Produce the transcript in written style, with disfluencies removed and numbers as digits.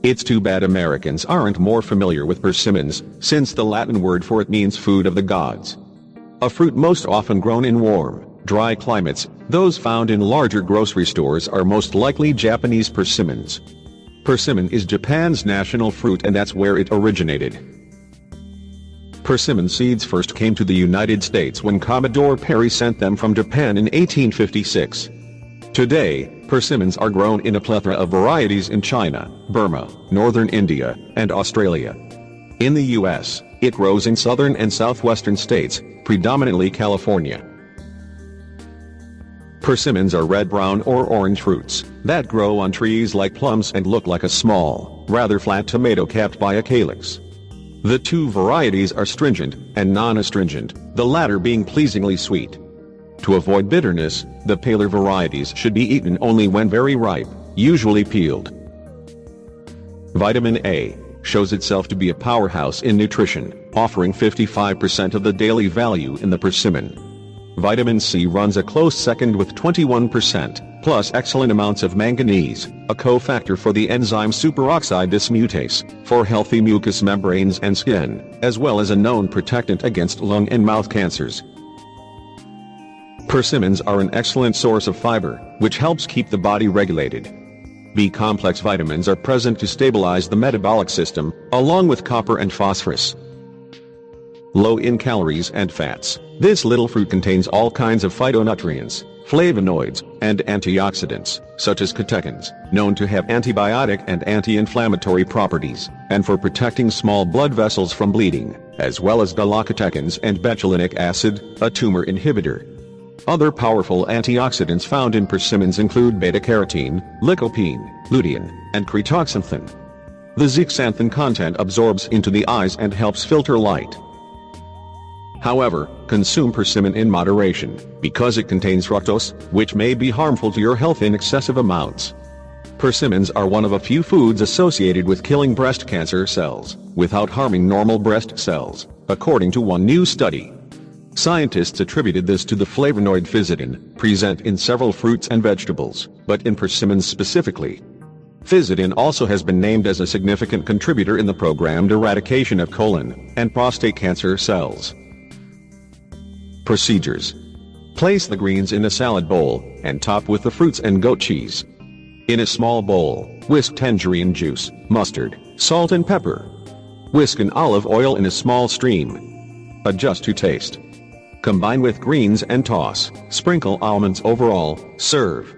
It's too bad Americans aren't more familiar with persimmons, since the Latin word for it means food of the gods. A fruit most often grown in warm, dry climates, those found in larger grocery stores are most likely Japanese persimmons. Persimmon is Japan's national fruit, and that's where it originated. Persimmon seeds first came to the United States when Commodore Perry sent them from Japan in 1856. Today, persimmons are grown in a plethora of varieties in China, Burma, northern India, and Australia. In the U.S., it grows in southern and southwestern states, predominantly California. Persimmons are red, brown, or orange fruits that grow on trees like plums and look like a small, rather flat tomato capped by a calyx. The two varieties are stringent and non-astringent, the latter being pleasingly sweet. To avoid bitterness, the paler varieties should be eaten only when very ripe, usually peeled. Vitamin A shows itself to be a powerhouse in nutrition, offering 55% of the daily value in the persimmon. Vitamin C runs a close second with 21%, plus excellent amounts of manganese, a cofactor for the enzyme superoxide dismutase, for healthy mucous membranes and skin, as well as a known protectant against lung and mouth cancers. Persimmons are an excellent source of fiber, which helps keep the body regulated. B-complex vitamins are present to stabilize the metabolic system, along with copper and phosphorus. Low in calories and fats, this little fruit contains all kinds of phytonutrients, flavonoids, and antioxidants, such as catechins, known to have antibiotic and anti-inflammatory properties, and for protecting small blood vessels from bleeding, as well as galactocatechins and betulinic acid, a tumor inhibitor. Other powerful antioxidants found in persimmons include beta-carotene, lycopene, lutein, and cretoxanthin. The zeaxanthin content absorbs into the eyes and helps filter light. However, consume persimmon in moderation, because it contains fructose, which may be harmful to your health in excessive amounts. Persimmons are one of a few foods associated with killing breast cancer cells, without harming normal breast cells, according to one new study. Scientists attributed this to the flavonoid physidin, present in several fruits and vegetables, but in persimmons specifically. Physidin also has been named as a significant contributor in the programmed eradication of colon and prostate cancer cells. Procedures. Place the greens in a salad bowl, and top with the fruits and goat cheese. In a small bowl, whisk tangerine juice, mustard, salt and pepper. Whisk in olive oil in a small stream. Adjust to taste. Combine with greens and toss. Sprinkle almonds over all. Serve.